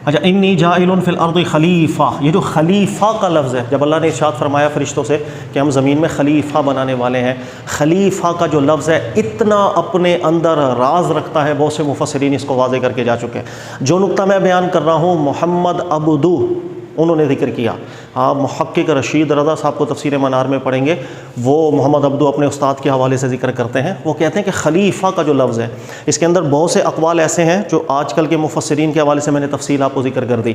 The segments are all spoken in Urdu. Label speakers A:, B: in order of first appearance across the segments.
A: اچھا، انی جاعل فی الارض خلیفہ، یہ جو خلیفہ کا لفظ ہے، جب اللہ نے ارشاد فرمایا فرشتوں سے کہ ہم زمین میں خلیفہ بنانے والے ہیں، خلیفہ کا جو لفظ ہے اتنا اپنے اندر راز رکھتا ہے، بہت سے مفسرین اس کو واضح کر کے جا چکے ہیں۔ جو نقطہ میں بیان کر رہا ہوں محمد عبدو انہوں نے ذکر کیا، آپ محقق رشید رضا صاحب کو تفسیر منار میں پڑھیں گے، وہ محمد عبدو اپنے استاد کے حوالے سے ذکر کرتے ہیں، وہ کہتے ہیں کہ خلیفہ کا جو لفظ ہے اس کے اندر بہت سے اقوال ایسے ہیں جو آج کل کے مفسرین کے حوالے سے میں نے تفصیل آپ کو ذکر کر دی،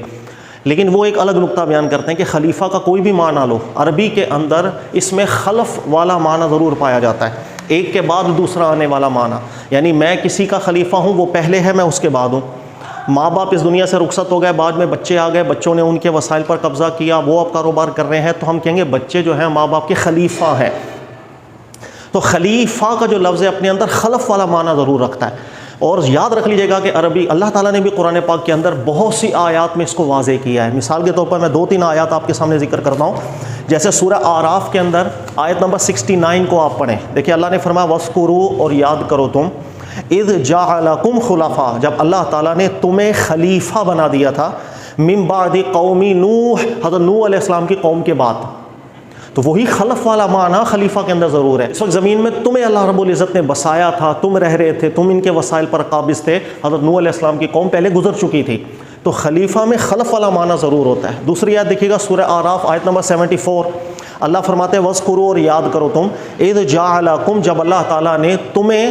A: لیکن وہ ایک الگ نقطہ بیان کرتے ہیں کہ خلیفہ کا کوئی بھی معنی لو، عربی کے اندر اس میں خلف والا معنی ضرور پایا جاتا ہے، ایک کے بعد دوسرا آنے والا معنی، یعنی میں کسی کا خلیفہ ہوں، وہ پہلے ہے میں اس کے بعد ہوں۔ ماں باپ اس دنیا سے رخصت ہو گئے، بعد میں بچے آ گئے، بچوں نے ان کے وسائل پر قبضہ کیا، وہ اب کاروبار کر رہے ہیں، تو ہم کہیں گے بچے جو ہیں ماں باپ کے خلیفہ ہیں۔ تو خلیفہ کا جو لفظ ہے اپنے اندر خلف والا معنی ضرور رکھتا ہے، اور یاد رکھ لیجیے گا کہ عربی اللہ تعالیٰ نے بھی قرآن پاک کے اندر بہت سی آیات میں اس کو واضح کیا ہے۔ مثال کے طور پر میں 2-3 آیات آپ کے سامنے ذکر کرتا ہوں، جیسے سورہ اعراف کے اندر آیت نمبر 69 کو آپ پڑھیں، دیکھیں اللہ نے فرمایا وَاذْكُرُوا، اور یاد کرو تم، اذ جعلکم خلفاء، جب اللہ تعالیٰ نے تمہیں خلیفہ بنا دیا تھا، من بعد قوم نوح، حضرت نوح علیہ السلام کی قوم کے بعد، تو وہی خلف والا معنی خلیفہ کے اندر ضرور ہے۔ اس وقت زمین میں تمہیں اللہ رب العزت نے بسایا تھا، تم رہ رہے تھے، تم ان کے وسائل پر قابض تھے، حضرت نوح علیہ السلام کی قوم پہلے گزر چکی تھی، تو خلیفہ میں خلف والا معنی ضرور ہوتا ہے۔ دوسری آیت دیکھیے گا سورہ اعراف آیت نمبر 74، اللہ فرماتے ہیں وَاذْكُرُوا، اور یاد کرو تم، اذ جعلکم، جب اللہ تعالیٰ نے تمہیں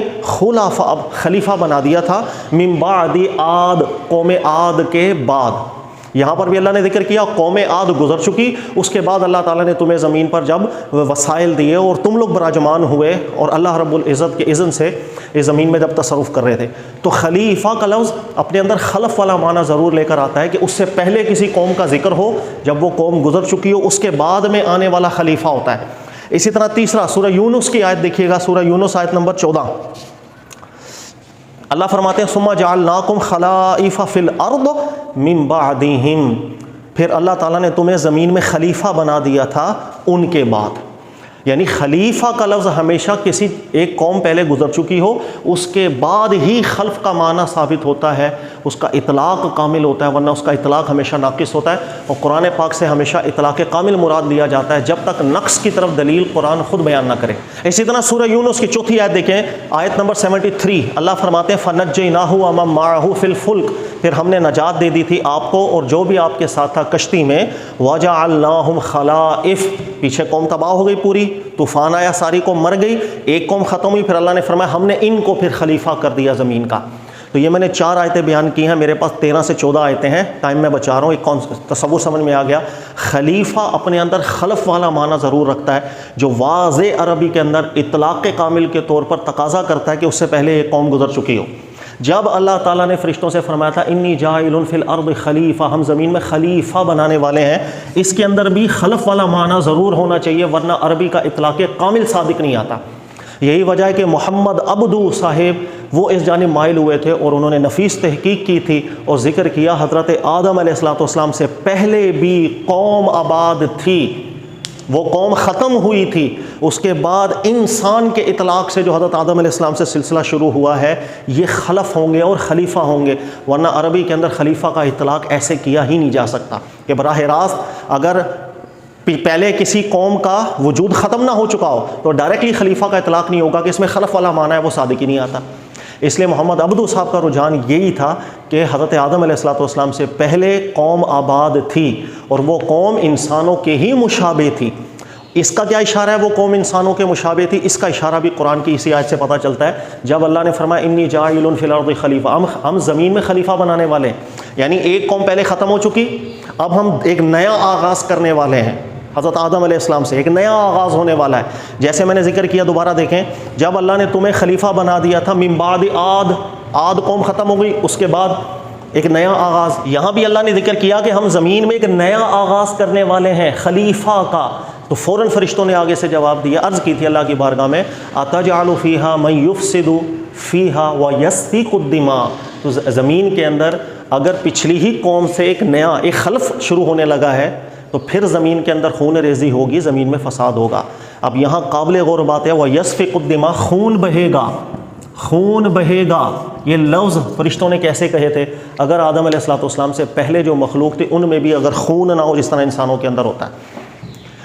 A: خلیفہ بنا دیا تھا، من بعد عاد، قوم عاد کے بعد، یہاں پر بھی اللہ نے ذکر کیا قوم عاد گزر چکی، اس کے بعد اللہ تعالیٰ نے تمہیں زمین پر جب وسائل دیے اور تم لوگ براجمان ہوئے اور اللہ رب العزت کے اذن سے اس زمین میں جب تصرف کر رہے تھے، تو خلیفہ کا لفظ اپنے اندر خلف والا معنی ضرور لے کر آتا ہے کہ اس سے پہلے کسی قوم کا ذکر ہو، جب وہ قوم گزر چکی ہو اس کے بعد میں آنے والا خلیفہ ہوتا ہے۔ اسی طرح تیسرا سورہ یونس کی آیت دیکھیے گا، سورہ یونس آیت نمبر 14، اللہ فرماتے ہیں ثم جعلناکم خلائف فی الارض من بعدہم، پھر اللہ تعالیٰ نے تمہیں زمین میں خلیفہ بنا دیا تھا ان کے بعد، یعنی خلیفہ کا لفظ ہمیشہ کسی ایک قوم پہلے گزر چکی ہو اس کے بعد ہی خلف کا معنی ثابت ہوتا ہے، اس کا اطلاق کامل ہوتا ہے، ورنہ اس کا اطلاق ہمیشہ ناقص ہوتا ہے، اور قرآن پاک سے ہمیشہ اطلاق کامل مراد لیا جاتا ہے جب تک نقص کی طرف دلیل قرآن خود بیان نہ کرے۔ اسی طرح سورہ یونس کی چوتھی آیت دیکھیں، آیت نمبر 73، اللہ فرماتے ہیں فَنَجَّيْنَاهُ وَمَن مَّعَهُ فِي الْفُلْكِ، پھر ہم نے نجات دے دی تھی آپ کو اور جو بھی آپ کے ساتھ تھا کشتی میں، وَجَعَلْنَاهُمْ خَلَائِفَ، پیچھے قوم تباہ ہو گئی پوری، طوفان آیا ساری قوم مر گئی، ایک قوم ختم ہوئی، پھر اللہ نے فرمایا ہم نے ان کو پھر خلیفہ کر دیا زمین کا۔ تو یہ میں نے 4 آیتیں بیان کی ہیں، میرے پاس 13 سے 14 آیتیں ہیں، ٹائم میں بچا رہا ہوں، ایک تصور سمجھ میں آ گیا۔ خلیفہ اپنے اندر خلف والا معنی ضرور رکھتا ہے جو واضح عربی کے اندر اطلاق کامل کے طور پر تقاضا کرتا ہے کہ اس سے پہلے ایک قوم گزر چکی ہو۔ جب اللہ تعالیٰ نے فرشتوں سے فرمایا تھا انی جاعل فی الارض خلیفہ، ہم زمین میں خلیفہ بنانے والے ہیں، اس کے اندر بھی خلف والا معنی ضرور ہونا چاہیے، ورنہ عربی کا اطلاق کامل صادق نہیں آتا۔ یہی وجہ ہے کہ محمد عبدو صاحب وہ اس جانب مائل ہوئے تھے اور انہوں نے نفیس تحقیق کی تھی اور ذکر کیا حضرت آدم علیہ السلام سے پہلے بھی قوم آباد تھی، وہ قوم ختم ہوئی تھی، اس کے بعد انسان کے اطلاق سے جو حضرت آدم علیہ السلام سے سلسلہ شروع ہوا ہے یہ خلف ہوں گے اور خلیفہ ہوں گے، ورنہ عربی کے اندر خلیفہ کا اطلاق ایسے کیا ہی نہیں جا سکتا کہ براہ راست اگر پہلے کسی قوم کا وجود ختم نہ ہو چکا ہو تو ڈائریکٹلی خلیفہ کا اطلاق نہیں ہوگا کہ اس میں خلف والا معنی ہے وہ صادق ہی نہیں آتا۔ اس لیے محمد عبدو صاحب کا رجحان یہی تھا کہ حضرت آدم علیہ السلام سے پہلے قوم آباد تھی اور وہ قوم انسانوں کے ہی مشابہ تھی۔ اس کا کیا اشارہ ہے وہ قوم انسانوں کے مشابہ تھی؟ اس کا اشارہ بھی قرآن کی اسی آیت سے پتہ چلتا ہے جب اللہ نے فرمایا انی جاعل فی الارض خلیفہ، ہم زمین میں خلیفہ بنانے والے ہیں، یعنی ایک قوم پہلے ختم ہو چکی، اب ہم ایک نیا آغاز کرنے والے ہیں، حضرت آدم علیہ السلام سے ایک نیا آغاز ہونے والا ہے۔ جیسے میں نے ذکر کیا، دوبارہ دیکھیں، جب اللہ نے تمہیں خلیفہ بنا دیا تھا من بعد عاد قوم ختم ہو گئی، اس کے بعد ایک نیا آغاز، یہاں بھی اللہ نے ذکر کیا کہ ہم زمین میں ایک نیا آغاز کرنے والے ہیں خلیفہ کا، تو فوراً فرشتوں نے آگے سے جواب دیا، عرض کی تھی اللہ کی بارگاہ میں اتجعل فیہا من یفسد فیہا ویسفک الدماء، تو زمین کے اندر اگر پچھلی ہی قوم سے ایک نیا ایک خلف شروع ہونے لگا ہے تو پھر زمین کے اندر خون ریزی ہوگی، زمین میں فساد ہوگا۔ اب یہاں قابل غور بات ہے ویسفک الدماء، خون بہے گا، خون بہے گا، یہ لفظ فرشتوں نے کیسے کہے تھے؟ اگر آدم علیہ السلام سے پہلے جو مخلوق تھی ان میں بھی اگر خون نہ ہو جس طرح انسانوں کے اندر ہوتا ہے،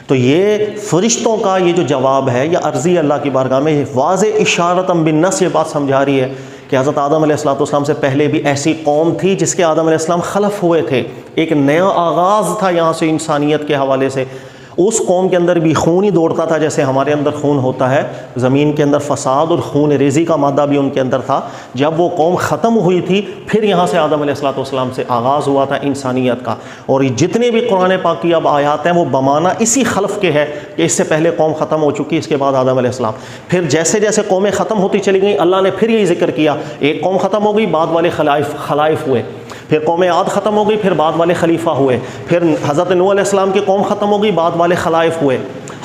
A: تو یہ فرشتوں کا یہ جو جواب ہے یا عرضی اللہ کی بارگاہ میں واضح اشارتاً بالنص یہ بات سمجھا رہی ہے کہ حضرت آدم علیہ السلام سے پہلے بھی ایسی قوم تھی جس کے آدم علیہ السلام خلف ہوئے تھے، ایک نیا آغاز تھا یہاں سے انسانیت کے حوالے سے۔ اس قوم کے اندر بھی خون ہی دوڑتا تھا جیسے ہمارے اندر خون ہوتا ہے، زمین کے اندر فساد اور خون ریزی کا مادہ بھی ان کے اندر تھا۔ جب وہ قوم ختم ہوئی تھی پھر یہاں سے آدم علیہ السلام سے آغاز ہوا تھا انسانیت کا، اور جتنے بھی قرآن پاک کی اب آیات ہیں وہ بمانہ اسی خلف کے ہے کہ اس سے پہلے قوم ختم ہو چکی، اس کے بعد آدم علیہ السلام۔ پھر جیسے جیسے قومیں ختم ہوتی چلی گئیں اللہ نے پھر یہی ذکر کیا، ایک قوم ختم ہو گئی بعد والے خلائف ہوئے، پھر قوم عاد ختم ہو گئی پھر بعد والے خلیفہ ہوئے، پھر حضرت نوح علیہ السلام کی قوم ختم ہو گئی بعد والے خلائف ہوئے۔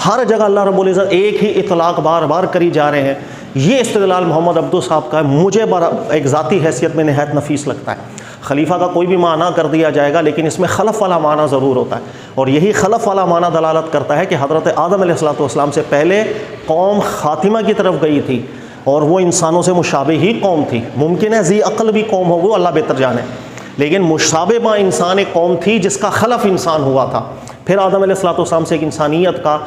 A: ہر جگہ اللہ رب العزت ایک ہی اطلاق بار بار کری جا رہے ہیں۔ یہ استدلال محمد عبدو صاحب کا ہے، مجھے ایک ذاتی حیثیت میں نہایت نفیس لگتا ہے۔ خلیفہ کا کوئی بھی معنی کر دیا جائے گا لیکن اس میں خلف والا معنی ضرور ہوتا ہے، اور یہی خلف والا معنی دلالت کرتا ہے کہ حضرت آدم علیہ السلام سے پہلے قوم خاتمہ کی طرف گئی تھی اور وہ انسانوں سے مشابہ ہی قوم تھی۔ ممکن ہے ذی عقل بھی قوم ہو، وہ اللہ بہتر جانے، لیکن مشابہ با انسان ایک قوم تھی جس کا خلف انسان ہوا تھا۔ پھر آدم علیہ السلام سے ایک انسانیت کا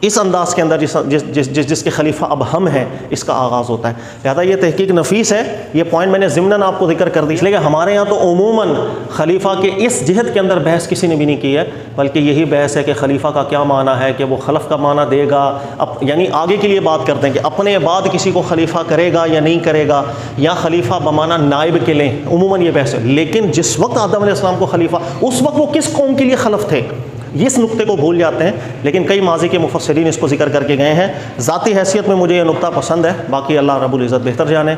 A: اس انداز کے اندر جس کے خلیفہ اب ہم ہیں اس کا آغاز ہوتا ہے۔ لہذا یہ تحقیق نفیس ہے، یہ پوائنٹ میں نے ضمناً آپ کو ذکر کر دی، اس لیے کہ ہمارے یہاں تو عموماً خلیفہ کے اس جہت کے اندر بحث کسی نے بھی نہیں کی ہے، بلکہ یہی بحث ہے کہ خلیفہ کا کیا معنی ہے، کہ وہ خلف کا معنی دے گا، یعنی آگے کے لیے بات کرتے ہیں کہ اپنے بعد کسی کو خلیفہ کرے گا یا نہیں کرے گا، یا خلیفہ بمعنی نائب کے لیں، عموماً یہ بحث ہے۔ لیکن جس وقت آدم علیہ السلام کو خلیفہ، اس وقت وہ کس قوم کے لیے خلف تھے اس نقطے کو بھول جاتے ہیں، لیکن کئی ماضی کے مفسرین اس کو ذکر کر کے گئے ہیں۔ ذاتی حیثیت میں مجھے یہ نقطہ پسند ہے، باقی اللہ رب العزت بہتر جانے۔